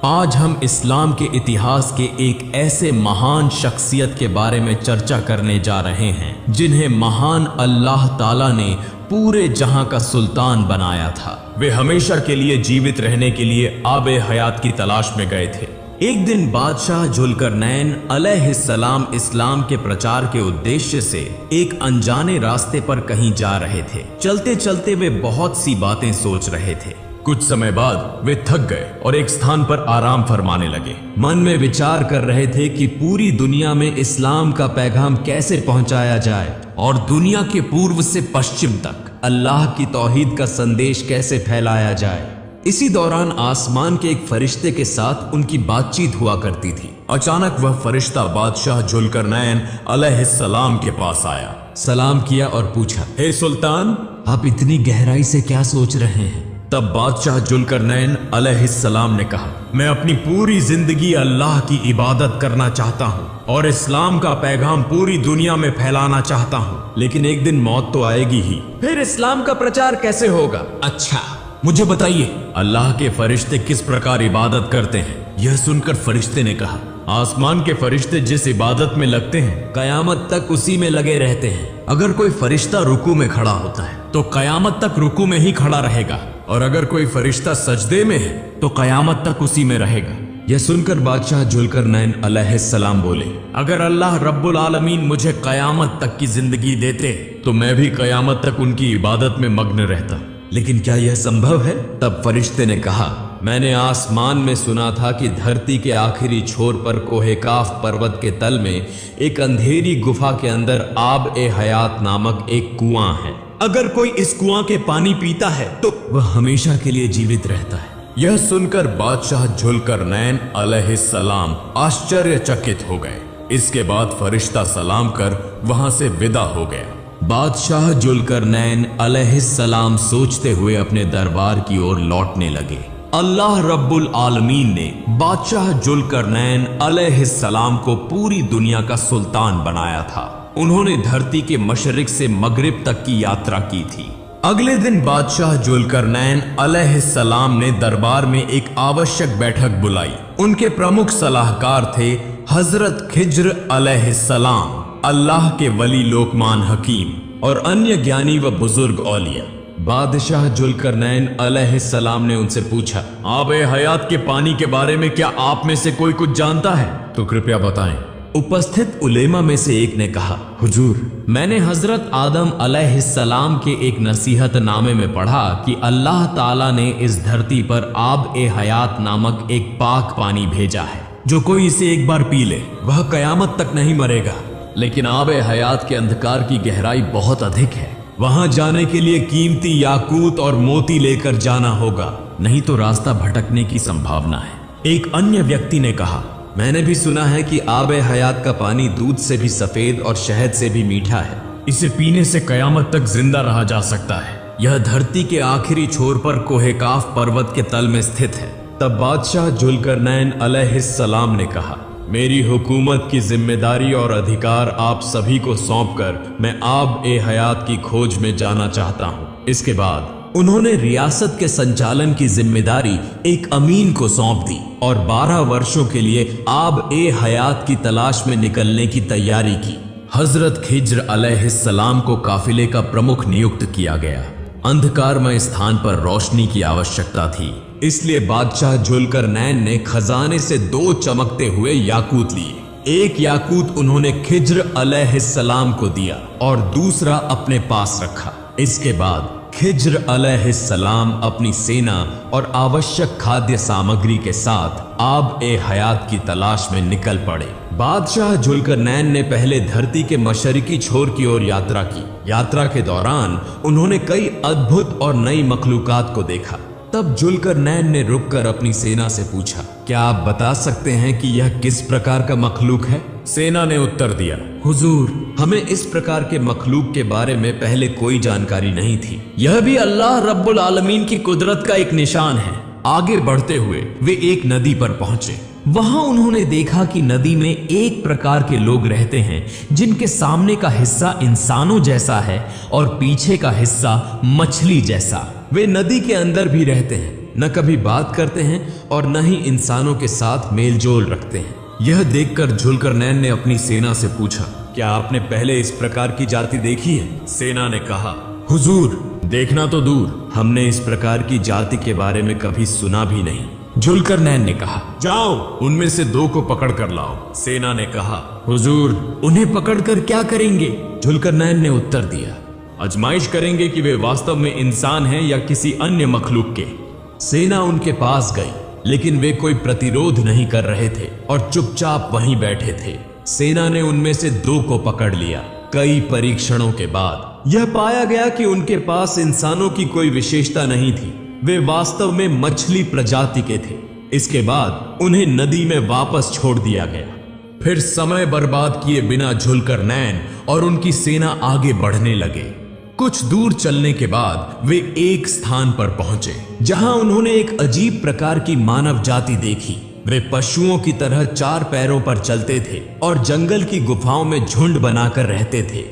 आज हम इस्लाम के इतिहास के एक ऐसे महान शख्सियत के बारे में चर्चा करने जा रहे हैं जिन्हें महान अल्लाह ताला ने पूरे जहां का सुल्तान बनाया था। वे हमेशा के लिए जीवित रहने के लिए आबे हयात की तलाश में गए थे। एक दिन बादशाह जुल्करनैन अलैहिस्सलाम इस्लाम के प्रचार के उद्देश्य से एक अनजाने रास्ते पर कहीं जा रहे थे। चलते चलते वे बहुत सी बातें सोच रहे थे। कुछ समय बाद वे थक गए और एक स्थान पर आराम फरमाने लगे। मन में विचार कर रहे थे कि पूरी दुनिया में इस्लाम का पैगाम कैसे पहुंचाया जाए और दुनिया के पूर्व से पश्चिम तक अल्लाह की तौहीद का संदेश कैसे फैलाया जाए। इसी दौरान आसमान के एक फरिश्ते के साथ उनकी बातचीत हुआ करती थी। अचानक वह फरिश्ता बादशाह जुल्करनैन अलैहिस्सलाम के पास आया, सलाम किया और पूछा, हे सुल्तान, आप इतनी गहराई से क्या सोच रहे हैं? तब बादशाह जुल्करनैन अलैहिस्सलाम ने कहा, मैं अपनी पूरी जिंदगी अल्लाह की इबादत करना चाहता हूँ और इस्लाम का पैगाम पूरी दुनिया में फैलाना चाहता हूँ, लेकिन एक दिन मौत तो आएगी ही, फिर इस्लाम का प्रचार कैसे होगा? अच्छा, मुझे बताइए, अल्लाह के फरिश्ते किस प्रकार इबादत करते हैं? यह सुनकर फरिश्ते ने कहा, आसमान के फरिश्ते जिस इबादत में लगते हैं कयामत तक उसी में लगे रहते हैं। अगर कोई फरिश्ता रुकू में खड़ा होता है तो कयामत तक रुकू में ही खड़ा रहेगा, और अगर कोई फरिश्ता सजदे में है तो कयामत तक उसी में रहेगा। यह सुनकर बादशाह जुल्करनैन अलैहिस्सलाम बोले, अगर अल्लाह रब्बुल आलमीन मुझे कयामत तक की जिंदगी देते तो मैं भी कयामत तक उनकी इबादत में मग्न रहता, लेकिन क्या यह संभव है? तब फरिश्ते ने कहा, मैंने आसमान में सुना था कि धरती के आखिरी छोर पर कोहे काफ पर्वत के तल में एक अंधेरी गुफा के अंदर आब ए हयात नामक एक कुआं है। अगर कोई इस कुआं के पानी पीता है तो वह हमेशा के लिए जीवित रहता है। यह सुनकर बादशाह जुल्करनैन अलैहिस्सलाम आश्चर्यचकित हो गए। इसके बाद फरिश्ता सलाम कर वहां से विदा हो गया। बादशाह जुल्करनैन अलैहिस्सलाम सोचते हुए अपने दरबार की ओर लौटने लगे। अल्लाह रब्बुल आलमीन ने बादशाह जुल्करनैन अलैहिस्सलाम को पूरी दुनिया का सुल्तान बनाया था। उन्होंने धरती के मशरिक से मगरिब तक की यात्रा की थी। अगले दिन बादशाह जुल्करनैन अलैहिस्सलाम ने दरबार में एक आवश्यक बैठक बुलाई। उनके प्रमुख सलाहकार थे हजरत खिज्र अलैहिस्सलाम, अल्लाह के वली लोकमान हकीम और अन्य ज्ञानी व बुजुर्ग औलिया। बादशाह जुल्करनैन अलैहिस्सलाम ने उनसे पूछा, आबे हयात के पानी के बारे में क्या आप में से कोई कुछ जानता है? तो कृपया बताएं। उपस्थित उलेमा में से एक ने कहा, हुजूर, मैंने हजरत आदम अलैहिस्सलाम के एक नसीहत नामे में पढ़ा कि अल्लाह ताला ने इस धरती पर आब ए हयात नामक एक पाक पानी भेजा है। जो कोई इसे एक बार पी ले वह कयामत तक नहीं मरेगा, लेकिन आब ए हयात के अंधकार की गहराई बहुत अधिक है। वहां जाने के लिए कीमती याकूत और मोती लेकर जाना होगा, नहीं तो रास्ता भटकने की संभावना है। एक अन्य व्यक्ति ने कहा, मैंने भी सुना है कि आबे हयात का पानी दूध से भी सफेद और शहद से भी मीठा है। इसे पीने से कयामत तक जिंदा रहा जा सकता है। यह धरती के आखिरी छोर पर कोहे काफ पर्वत के तल में स्थित है। तब बादशाह जुल्करनैन अलैहिस्सलाम ने कहा, मेरी हुकूमत की जिम्मेदारी और अधिकार आप सभी को सौंपकर मैं आब ए हयात की खोज में जाना चाहता हूँ। इसके बाद उन्होंने रियासत के संचालन की जिम्मेदारी एक अमीन को सौंप दी और 12 वर्षों के लिए आब ए हयात की तलाश में निकलने की तैयारी की। हजरत खिज्र अलैहिस्सलाम को काफिले का प्रमुख नियुक्त किया गया। अंधकारमय स्थान पर रोशनी की आवश्यकता थी, इसलिए बादशाह जुल्करनैन ने खजाने से 2 चमकते हुए याकूत लिए। एक याकूत उन्होंने खिज्र अलैहिस्सलाम को दिया और दूसरा अपने पास रखा। इसके बाद खिज्र अलैहिस्सलाम अपनी सेना और आवश्यक खाद्य सामग्री के साथ आब ए हयात की तलाश में निकल पड़े। बादशाह जुल्करनैन ने पहले धरती के मशरिकी छोर की ओर यात्रा की। यात्रा के दौरान उन्होंने कई अद्भुत और नई मखलूकात को देखा। तब जुल्करनैन ने रुककर अपनी सेना से पूछा, क्या आप बता सकते हैं कि यह किस प्रकार का मखलूक है? सेना ने उत्तर दिया, हुजूर, हमें इस प्रकार के मखलूक के बारे में पहले कोई जानकारी नहीं थी। यह भी अल्लाह रब्बुल आलमीन की कुदरत का एक निशान है। आगे बढ़ते हुए वे एक नदी पर पहुंचे। वहां उन्होंने देखा कि नदी में एक प्रकार के लोग रहते हैं जिनके सामने का हिस्सा इंसानों जैसा है और पीछे का हिस्सा मछली जैसा। वे नदी के अंदर भी रहते हैं न कभी बात करते हैं और न ही इंसानों के साथ मेलजोल रखते हैं। यह देखकर जुल्करनैन ने अपनी सेना से पूछा, क्या आपने पहले इस प्रकार की जाति देखी है? सेना ने कहा, हुजूर, देखना तो दूर, हमने इस प्रकार की जाति के बारे में कभी सुना भी नहीं। जुल्करनैन ने कहा, जाओ उनमें से 2 को पकड़ कर लाओ। सेना ने कहा, हुजूर, उन्हें पकड़कर क्या करेंगे? जुल्करनैन ने उत्तर दिया, आजमाइश करेंगे कि वे वास्तव में इंसान हैं या किसी अन्य मखलूक के। सेना उनके पास गई, लेकिन वे कोई प्रतिरोध नहीं कर रहे थे और चुपचाप वहीं बैठे थे। सेना ने उनमें से 2 को पकड़ लिया। कई परीक्षणों के बाद यह पाया गया कि उनके पास इंसानों की कोई विशेषता नहीं थी, वे वास्तव में मछली प्रजाति के थे। इसके बाद उन्हें नदी में वापस छोड़ दिया गया। फिर समय बर्बाद किए बिना जुल्करनैन और उनकी सेना आगे बढ़ने लगे। कुछ दूर चलने के बाद वे एक स्थान पर पहुंचे जहां उन्होंने एक अजीब प्रकार की मानव जाति देखी। वे पशुओं की तरह 4 पैरों पर चलते थे और जंगल की गुफाओं में झुंड बनाकर रहते थे।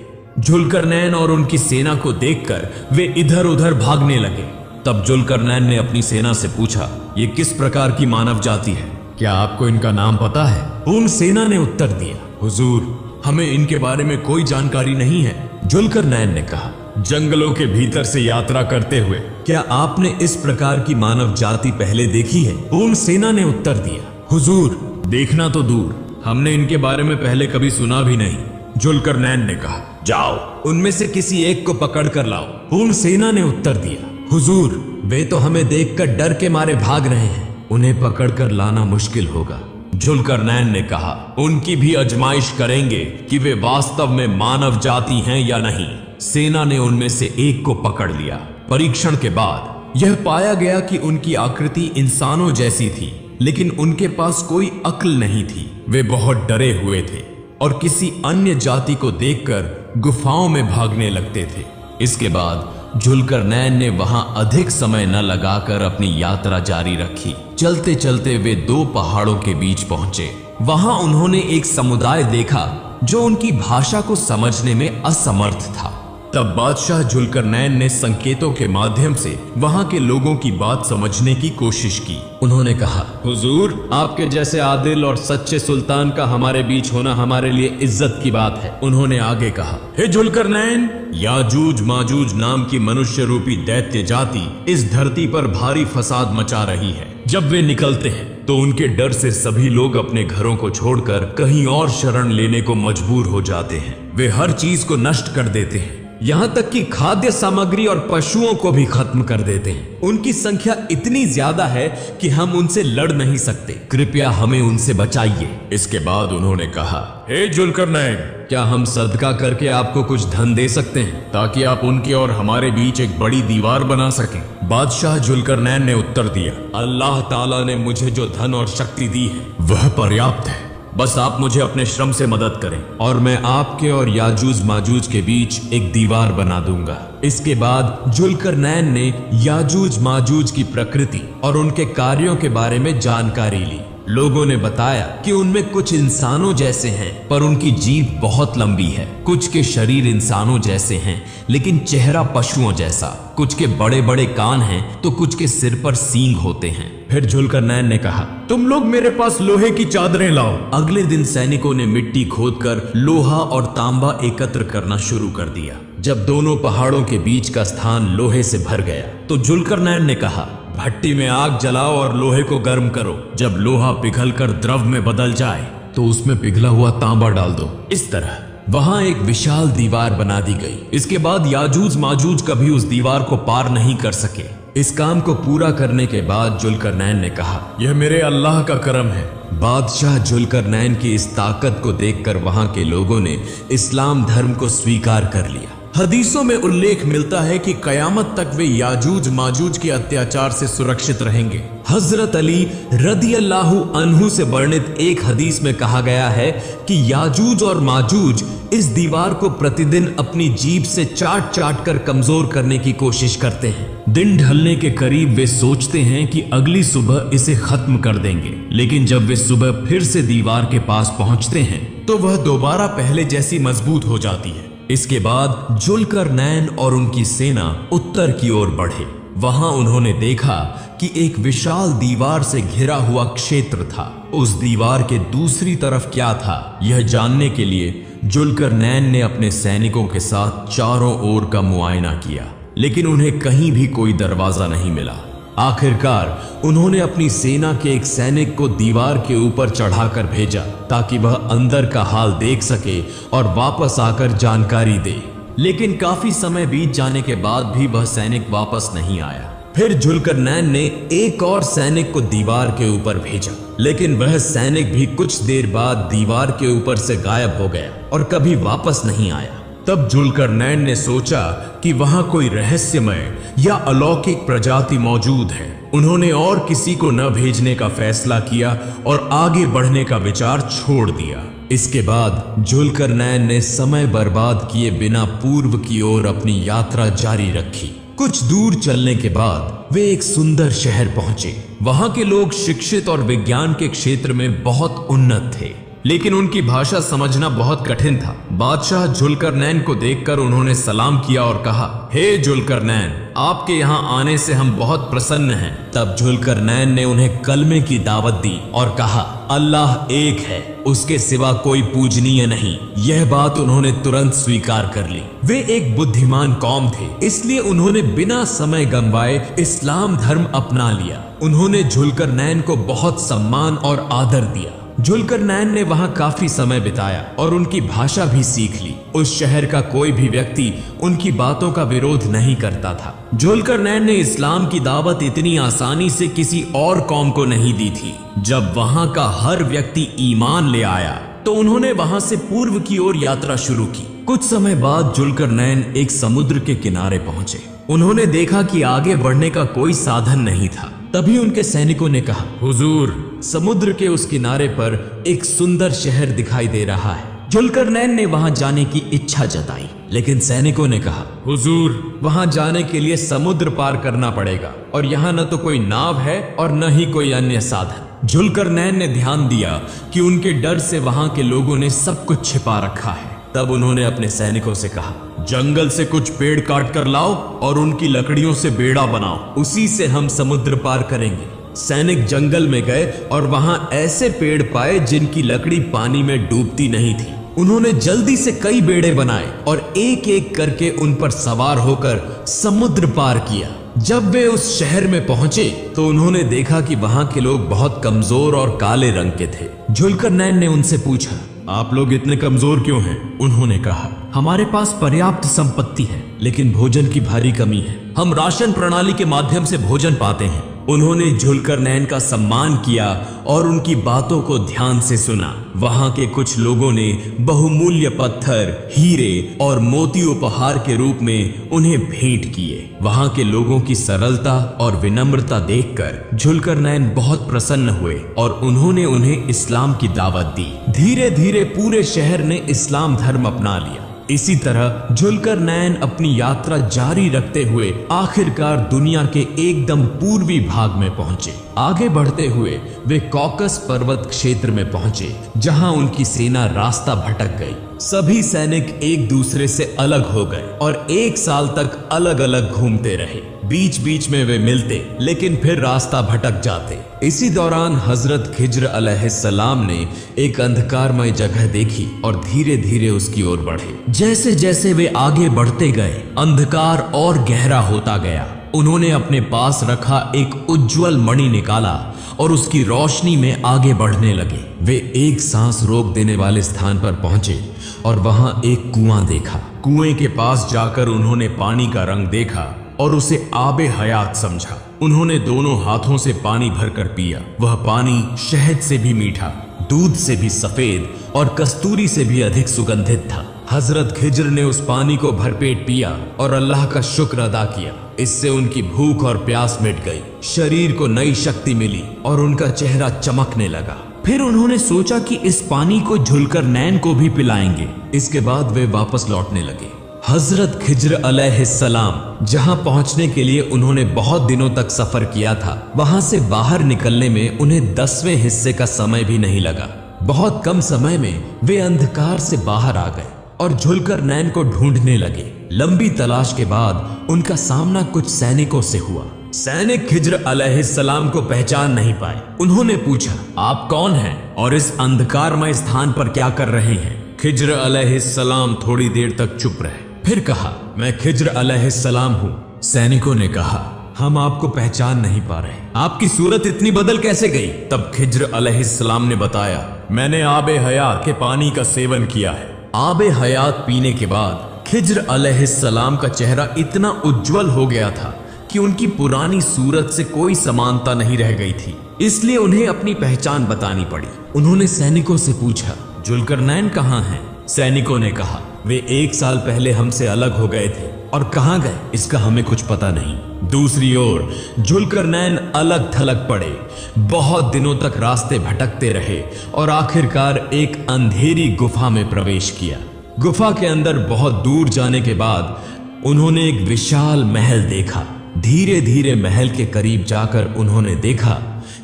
जुल्करनैन और उनकी सेना को देखकर वे इधर उधर भागने लगे। तब जुल्करनैन ने अपनी सेना से पूछा, ये किस प्रकार की मानव जाति है? क्या आपको इनका नाम पता है? उन सेना ने उत्तर दिया, हुजूर, हमें इनके बारे में कोई जानकारी नहीं है। जुल्करनैन ने कहा, जंगलों के भीतर से यात्रा करते हुए क्या आपने इस प्रकार की मानव जाति पहले देखी है? उन सेना ने उत्तर दिया, हुजूर, देखना तो दूर, हमने इनके बारे में पहले कभी सुना भी नहीं। जुल्करनैन ने कहा, जाओ उनमें से किसी एक को पकड़ कर लाओ। उन सेना ने उत्तर दिया, हुजूर, वे तो हमें देखकर डर के मारे भाग रहे हैं, उन्हें पकड़कर लाना मुश्किल होगा। जुल्करनैन ने कहा, उनकी भी आजमाइश करेंगे कि वे वास्तव में मानव जाति हैं या नहीं। सेना ने उनमें से एक को पकड़ लिया। परीक्षण के बाद यह पाया गया कि उनकी आकृति इंसानों जैसी थी, लेकिन उनके पास कोई अक्ल नहीं थी। वे बहुत डरे हुए थे और किसी अन्य जाति को देखकर गुफाओं में भागने लगते थे। इसके बाद जुल्करनैन ने वहां अधिक समय न लगाकर अपनी यात्रा जारी रखी। चलते चलते वे 2 पहाड़ों के बीच पहुंचे। वहां उन्होंने एक समुदाय देखा जो उनकी भाषा को समझने में असमर्थ था। तब बादशाह जुल्करनैन ने संकेतों के माध्यम से वहां के लोगों की बात समझने की कोशिश की। उन्होंने कहा, हुजूर, आपके जैसे आदिल और सच्चे सुल्तान का हमारे बीच होना हमारे लिए इज्जत की बात है। उन्होंने आगे कहा, हे जुल्करनैन, याजूज माजूज नाम की मनुष्य रूपी दैत्य जाति इस धरती पर भारी फसाद मचा रही है। जब वे निकलते हैं तो उनके डर से सभी लोग अपने घरों को छोड़कर कहीं और शरण लेने को मजबूर हो जाते हैं। वे हर चीज को नष्ट कर देते हैं, यहाँ तक कि खाद्य सामग्री और पशुओं को भी खत्म कर देते हैं। उनकी संख्या इतनी ज्यादा है कि हम उनसे लड़ नहीं सकते। कृपया हमें उनसे बचाइए। इसके बाद उन्होंने कहा, हे जुल्करनैन, क्या हम सदका करके आपको कुछ धन दे सकते हैं ताकि आप उनके और हमारे बीच एक बड़ी दीवार बना सकें? बादशाह जुल्करनैन ने उत्तर दिया, अल्लाह ताला ने मुझे जो धन और शक्ति दी है वह पर्याप्त है। बस आप मुझे अपने श्रम से मदद करें और मैं आपके और याजूज माजूज के बीच एक दीवार बना दूंगा। इसके बाद जुल्करनैन ने याजूज माजूज की प्रकृति और उनके कार्यों के बारे में जानकारी ली। लोगों ने बताया कि उनमें कुछ इंसानों जैसे हैं पर उनकी जीभ बहुत लंबी है। कुछ के शरीर इंसानों जैसे हैं लेकिन चेहरा पशुओं जैसा। कुछ के बड़े बड़े कान हैं तो कुछ के सिर पर सींग होते हैं। फिर जुल्करनैन ने कहा, तुम लोग मेरे पास लोहे की चादरें लाओ। अगले दिन सैनिकों ने मिट्टी खोदकर लोहा और तांबा एकत्र करना शुरू कर दिया। जब दोनों पहाड़ों के बीच का स्थान लोहे से भर गया तो जुल्करनैन ने कहा, भट्टी में आग जलाओ और लोहे को गर्म करो। जब लोहा पिघलकर द्रव में बदल जाए तो उसमें पिघला हुआ तांबा डाल दो। इस तरह वहां एक विशाल दीवार बना दी गई। इसके बाद याजूज माजूज कभी उस दीवार को पार नहीं कर सके। इस काम को पूरा करने के बाद जुल्करनैन ने कहा, यह मेरे अल्लाह का करम है। बादशाह जुल्करनैन की इस ताकत को देखकर वहां के लोगों ने इस्लाम धर्म को स्वीकार कर लिया। हदीसों में उल्लेख मिलता है कि कयामत तक वे याजूज माजूज के अत्याचार से सुरक्षित रहेंगे। हजरत अली रदियल्लाहु अन्हु से वर्णित एक हदीस में कहा गया है कि याजूज और माजूज इस दीवार को प्रतिदिन अपनी जीभ से चाट चाट कर कमजोर करने की कोशिश करते हैं। दिन ढलने के करीब वे सोचते हैं कि अगली सुबह इसे खत्म कर देंगे, लेकिन जब वे सुबह फिर से दीवार के पास पहुंचते हैं तो वह दोबारा पहले जैसी मजबूत हो जाती है। इसके बाद जुल्करनैन और उनकी सेना उत्तर की ओर बढ़े। वहां उन्होंने देखा कि एक विशाल दीवार से घिरा हुआ क्षेत्र था। उस दीवार के दूसरी तरफ क्या था, यह जानने के लिए जुल्करनैन ने अपने सैनिकों के साथ चारों ओर का मुआयना किया, लेकिन उन्हें कहीं भी कोई दरवाजा नहीं मिला। आखिरकार उन्होंने अपनी सेना के एक सैनिक को दीवार के ऊपर चढ़ाकर भेजा ताकि वह अंदर का हाल देख सके और वापस आकर जानकारी दे। लेकिन काफी समय बीत जाने के बाद भी वह सैनिक वापस नहीं आया। फिर जुल्करनैन ने एक और सैनिक को दीवार के ऊपर भेजा, लेकिन वह सैनिक भी कुछ देर बाद दीवार के ऊपर से गायब हो गया और कभी वापस नहीं आया। तब जुल्करनैन ने सोचा कि वहां कोई रहस्यमय या अलौकिक प्रजाति मौजूद है। उन्होंने और किसी को न भेजने का फैसला किया और आगे बढ़ने का विचार छोड़ दिया। इसके बाद जुल्करनैन ने समय बर्बाद किए बिना पूर्व की ओर अपनी यात्रा जारी रखी। कुछ दूर चलने के बाद वे एक सुंदर शहर पहुंचे। वहां के लोग शिक्षित और विज्ञान के क्षेत्र में बहुत उन्नत थे, लेकिन उनकी भाषा समझना बहुत कठिन था। बादशाह जुल्करनैन को देखकर उन्होंने सलाम किया और कहा, हे जुल्करनैन, आपके यहाँ आने से हम बहुत प्रसन्न हैं। तब जुल्करनैन ने उन्हें कलमे की दावत दी और कहा, अल्लाह एक है, उसके सिवा कोई पूजनीय नहीं। यह बात उन्होंने तुरंत स्वीकार कर ली। वे एक बुद्धिमान कौम थे, इसलिए उन्होंने बिना समय गंवाए इस्लाम धर्म अपना लिया। उन्होंने जुल्करनैन को बहुत सम्मान और आदर दिया। जुल्करनैन ने वहां काफी समय बिताया और उनकी भाषा भी सीख ली। उस शहर का कोई भी व्यक्ति उनकी बातों का विरोध नहीं करता था। जुल्करनैन ने इस्लाम की दावत इतनी आसानी से किसी और कौम को नहीं दी थी। जब वहां का हर व्यक्ति ईमान ले आया तो उन्होंने वहां से पूर्व की ओर यात्रा शुरू की। कुछ समय बाद जुल्करनैन एक समुद्र के किनारे पहुंचे। उन्होंने देखा कि आगे बढ़ने का कोई साधन नहीं था। तभी उनके सैनिकों ने कहा, हुजूर, समुद्र के उस किनारे पर एक सुंदर शहर दिखाई दे रहा है। जुल्करनैन ने वहां जाने की इच्छा जताई, लेकिन सैनिकों ने कहा, हुजूर, वहां जाने के लिए समुद्र पार करना पड़ेगा और यहाँ न तो कोई नाव है और न ही कोई अन्य साधन। जुल्करनैन ने ध्यान दिया कि उनके डर से वहां के लोगों ने सब कुछ छिपा रखा है। तब उन्होंने अपने सैनिकों से कहा, जंगल से कुछ पेड़ काट कर लाओ और उनकी लकड़ियों से बेड़ा बनाओ, उसी से हम समुद्र पार करेंगे। सैनिक जंगल में गए और वहां ऐसे पेड़ पाए जिनकी लकड़ी पानी में डूबती नहीं थी। उन्होंने जल्दी से कई बेड़े बनाए और एक एक करके उन पर सवार होकर समुद्र पार किया। जब वे उस शहर में पहुंचे तो उन्होंने देखा कि वहां के लोग बहुत कमजोर और काले रंग के थे। जुल्करनैन ने उनसे पूछा, आप लोग इतने कमजोर क्यों हैं? उन्होंने कहा, हमारे पास पर्याप्त संपत्ति है, लेकिन भोजन की भारी कमी है। हम राशन प्रणाली के माध्यम से भोजन पाते हैं। उन्होंने जुल्करनैन का सम्मान किया और उनकी बातों को ध्यान से सुना। वहां के कुछ लोगों ने बहुमूल्य पत्थर, हीरे और मोती उपहार के रूप में उन्हें भेंट किए। वहां के लोगों की सरलता और विनम्रता देखकर जुल्करनैन बहुत प्रसन्न हुए और उन्होंने उन्हें इस्लाम की दावत दी। धीरे धीरे पूरे शहर ने इस्लाम धर्म अपना लिया। इसी तरह जुल्करनैन अपनी यात्रा जारी रखते हुए आखिरकार दुनिया के एकदम पूर्वी भाग में पहुंचे। आगे बढ़ते हुए वे कॉकस पर्वत क्षेत्र में पहुंचे, जहां उनकी सेना रास्ता भटक गई। सभी सैनिक एक दूसरे से अलग हो गए और एक साल तक अलग अलग घूमते रहे। बीच बीच में वे मिलते, लेकिन फिर रास्ता भटक जाते। इसी दौरान हजरत खिज्र अलैहिस्सलाम ने एक अंधकारमय जगह देखी और धीरे धीरे उसकी ओर बढ़े। जैसे जैसे वे आगे बढ़ते गए, अंधकार और गहरा होता गया। उन्होंने अपने पास रखा एक उज्जवल मणि निकाला और उसकी रोशनी में आगे बढ़ने लगे। वे एक सांस रोक देने वाले स्थान पर पहुंचे और वहां एक कुआं देखा। कुएं के पास जाकर उन्होंने पानी का रंग देखा और उसे आबे हयात समझा। उन्होंने दोनों हाथों से पानी भरकर पिया। वह पानी शहद से भी मीठा, दूध से भी सफेद और कस्तूरी से भी अधिक सुगंधित था। हजरत खिज्र ने उस पानी को भरपेट पिया और अल्लाह का शुक्र अदा किया। इससे उनकी भूख और प्यास मिट गई, शरीर को नई शक्ति मिली और उनका चेहरा चमकने लगा। फिर उन्होंने सोचा कि इस पानी को जुल्करनैन को भी पिलाएंगे। इसके बाद वे वापस लौटने लगे। हजरत खिज्र अलैहिस्सलाम जहां पहुंचने के लिए उन्होंने बहुत दिनों तक सफर किया था, वहां से बाहर निकलने में उन्हें 10वें हिस्से का समय भी नहीं लगा। बहुत कम समय में वे अंधकार से बाहर आ गए और जुल्करनैन को ढूंढने लगे। लंबी तलाश के बाद उनका सामना कुछ सैनिकों से हुआ। सैनिक खिज्र अलैहिस्सलाम को पहचान नहीं पाए। उन्होंने पूछा, आप कौन हैं और इस अंधकारमय स्थान पर क्या कर रहे हैं? खिज्र अलैहिस्सलाम थोड़ी देर तक चुप रहे, फिर कहा, मैं खिज्र अलैहिस्सलाम हूँ। सैनिकों ने कहा, हम आपको पहचान नहीं पा रहे, आपकी सूरत इतनी बदल कैसे गई? तब खिज्र अलैहिस्सलाम ने बताया, मैंने आबे हयात के पानी का सेवन किया है। आबे हयात पीने के बाद खिज्र अलैहिस्सलाम का चेहरा इतना उज्जवल हो गया था कि उनकी पुरानी सूरत से कोई समानता नहीं रह गई थी, इसलिए उन्हें अपनी पहचान बतानी पड़ी। उन्होंने सैनिकों से पूछा, जुल्करनैन कहाँ हैं? सैनिकों ने कहा, वे 1 साल पहले हमसे अलग हो गए थे और कहाँ गए इसका हमें कुछ पता नहीं। दूसरी ओर जुल्करनैन अलग थलग पड़े, बहुत दिनों तक रास्ते भटकते रहे और आखिरकार एक अंधेरी गुफा में प्रवेश किया। गुफा के अंदर बहुत दूर जाने के बाद उन्होंने एक विशाल महल देखा। धीरे धीरे महल के करीब जाकर उन्होंने देखा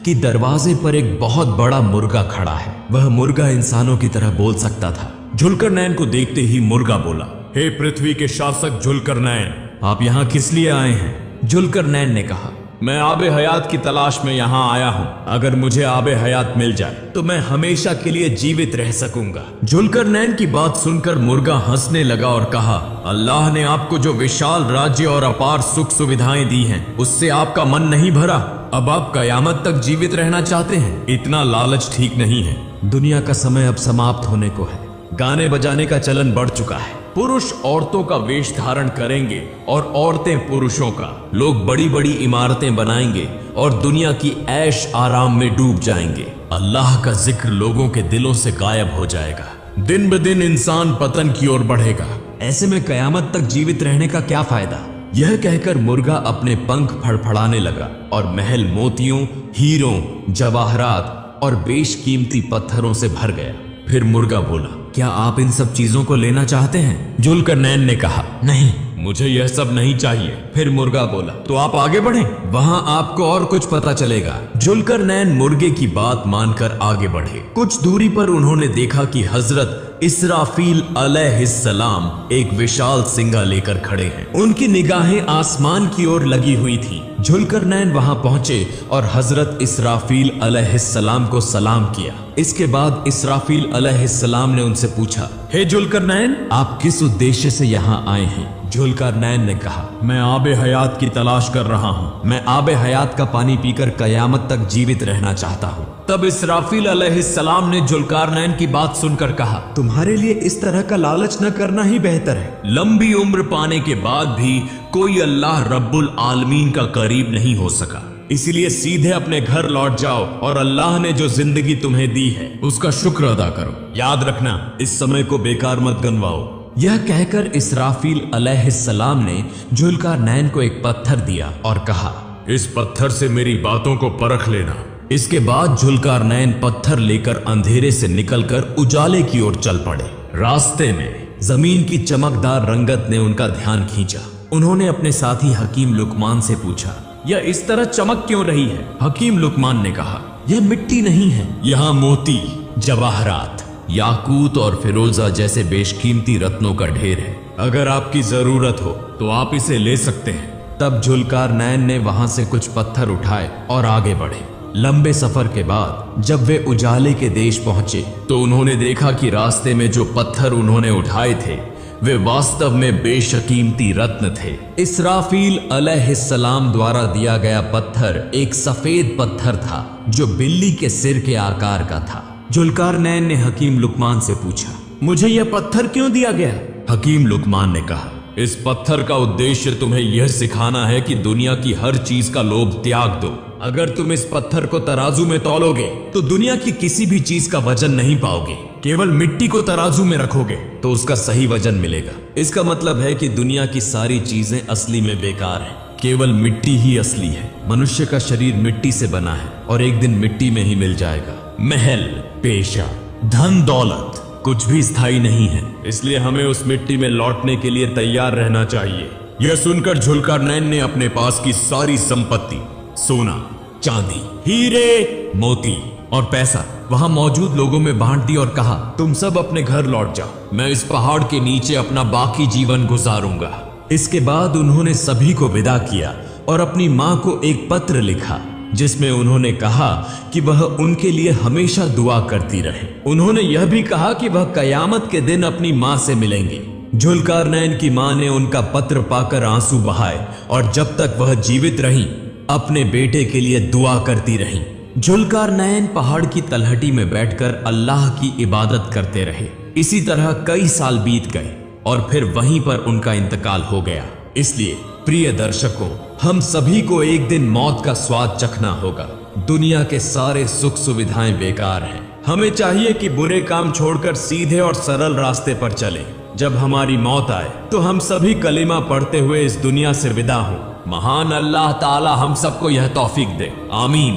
कि दरवाजे पर एक बहुत बड़ा मुर्गा खड़ा है। वह मुर्गा इंसानों की तरह बोल सकता था। जुल्करनैन को देखते ही मुर्गा बोला, हे पृथ्वी के शासक जुल्करनैन, आप यहाँ किस लिए आए हैं? जुल्करनैन ने कहा, मैं आबे हयात की तलाश में यहाँ आया हूँ। अगर मुझे आबे हयात मिल जाए तो मैं हमेशा के लिए जीवित रह सकूंगा। जुल्करनैन की बात सुनकर मुर्गा हंसने लगा और कहा, अल्लाह ने आपको जो विशाल राज्य और अपार सुख सुविधाएं दी हैं, उससे आपका मन नहीं भरा? अब आप कयामत तक जीवित रहना चाहते हैं? इतना लालच ठीक नहीं है। दुनिया का समय अब समाप्त होने को है। गाने बजाने का चलन बढ़ चुका है। पुरुष औरतों का वेश धारण करेंगे और औरतें पुरुषों का। लोग बड़ी बड़ी इमारतें बनाएंगे और दुनिया की ऐश आराम में डूब जाएंगे। अल्लाह का जिक्र लोगों के दिलों से गायब हो जाएगा। दिन ब दिन इंसान पतन की ओर बढ़ेगा। ऐसे में कयामत तक जीवित रहने का क्या फायदा? यह कहकर मुर्गा अपने पंख फड़फड़ाने लगा और महल मोतियों, हीरों, जवाहरात और बेशकीमती पत्थरों से भर गया। फिर मुर्गा बोला, क्या आप इन सब चीजों को लेना चाहते हैं? जुल्करनैन ने कहा, नहीं, मुझे यह सब नहीं चाहिए। फिर मुर्गा बोला, तो आप आगे बढ़ें, वहां आपको और कुछ पता चलेगा। जुल्करनैन मुर्गे की बात मानकर आगे बढ़े। कुछ दूरी पर उन्होंने देखा कि हजरत इसराफील अलैहिस्सलाम एक विशाल सिंगा लेकर खड़े हैं। उनकी निगाहें आसमान की ओर लगी हुई थी। जुल्करनैन वहां पहुंचे और हजरत इसराफील अलैहिस्सलाम को सलाम किया। इसके बाद इसराफील अलैहिस्सलाम ने उनसे पूछा, हे जुल्करनैन, आप किस उद्देश्य से यहाँ आए हैं? जुल्करनैन ने कहा, मैं आबे हयात की तलाश कर रहा हूँ। मैं आबे हयात का पानी पीकर कयामत तक जीवित रहना चाहता हूँ। तब इसराफील अलैहिस्सलाम ने जुल्करनैन की बात सुनकर कहा, तुम्हारे लिए इस तरह का लालच न करना ही बेहतर है। लंबी उम्र पाने के बाद भी कोई अल्लाह रब्बुल आलमीन का करीब नहीं हो सका। इसलिए सीधे अपने घर लौट जाओ और अल्लाह ने जो जिंदगी तुम्हें दी है उसका शुक्र अदा करो। याद रखना, इस समय को बेकार मत गंवाओ। यह कहकर इसराफील अलैहिस्सलाम ने जुल्करनैन को एक पत्थर दिया और कहा, इस पत्थर से मेरी बातों को परख लेना। इसके बाद जुल्करनैन पत्थर लेकर अंधेरे से निकलकर उजाले की ओर चल पड़े। रास्ते में जमीन की चमकदार रंगत ने उनका ध्यान खींचा। उन्होंने अपने साथी हकीम लुकमान से पूछा, यह इस तरह चमक क्यों रही है? हकीम लुकमान ने कहा, यह मिट्टी नहीं है, यहाँ मोती, जवाहरात, याकूत और फिरोजा जैसे बेशकीमती रत्नों का ढेर है। अगर आपकी जरूरत हो तो आप इसे ले सकते हैं। तब जुल्करनैन ने वहां से कुछ पत्थर उठाए और आगे बढ़े। लंबे सफर के बाद जब वे उजाले के देश पहुंचे तो उन्होंने देखा कि रास्ते में जो पत्थर उन्होंने उठाए थे वे वास्तव में बेशकीमती रत्न थे। इसराफील अलैहिस्सलाम द्वारा दिया गया पत्थर एक सफेद पत्थर था जो बिल्ली के सिर के आकार का था। जुल्करनैन ने हकीम लुकमान से पूछा, मुझे यह पत्थर क्यों दिया गया? हकीम लुकमान ने कहा, इस पत्थर का उद्देश्य तुम्हें यह सिखाना है कि दुनिया की हर चीज का लोभ त्याग दो। अगर तुम इस पत्थर को तराजू में तौलोगे तो दुनिया की किसी भी चीज का वजन नहीं पाओगे। केवल मिट्टी को तराजू में रखोगे तो उसका सही वजन मिलेगा। इसका मतलब है कि दुनिया की सारी चीजें असली में बेकार हैं, केवल मिट्टी ही असली है। मनुष्य का शरीर मिट्टी से बना है और एक दिन मिट्टी में ही मिल जाएगा। महल, पेशा, धन दौलत कुछ भी स्थायी नहीं है, इसलिए हमें उस मिट्टी में लौटने के लिए तैयार रहना चाहिए। यह सुनकर जुल्करनैन ने अपने पास की सारी संपत्ति, सोना, चांदी, हीरे, मोती और पैसा वहां मौजूद लोगों में बांट दी और कहा, तुम सब अपने घर लौट जाओ, मैं इस पहाड़ के नीचे अपना बाकी जीवन गुजारूंगा। इसके बाद उन्होंने सभी को विदा किया और अपनी मां को एक पत्र लिखा जिसमें उन्होंने कहा कि वह उनके लिए हमेशा दुआ करती रहे। उन्होंने यह भी कहा कि वह कयामत के दिन अपनी मां से मिलेंगे। जुल्कारनैन की मां ने उनका पत्र पाकर आंसू बहाए और जब तक वह जीवित रही अपने बेटे के लिए दुआ करती रही। जुल्कारनैन पहाड़ की तलहटी में बैठकर अल्लाह की इबादत करते रहे। इसी तरह कई साल बीत गए और फिर वहीं पर उनका इंतकाल हो गया। इसलिए प्रिय दर्शकों, हम सभी को एक दिन मौत का स्वाद चखना होगा। दुनिया के सारे सुख सुविधाएं बेकार हैं। हमें चाहिए कि बुरे काम छोड़कर सीधे और सरल रास्ते पर चलें। जब हमारी मौत आए तो हम सभी कलिमा पढ़ते हुए इस दुनिया से विदा हों। महान अल्लाह ताला हम सबको यह तौफीक दे, आमीन।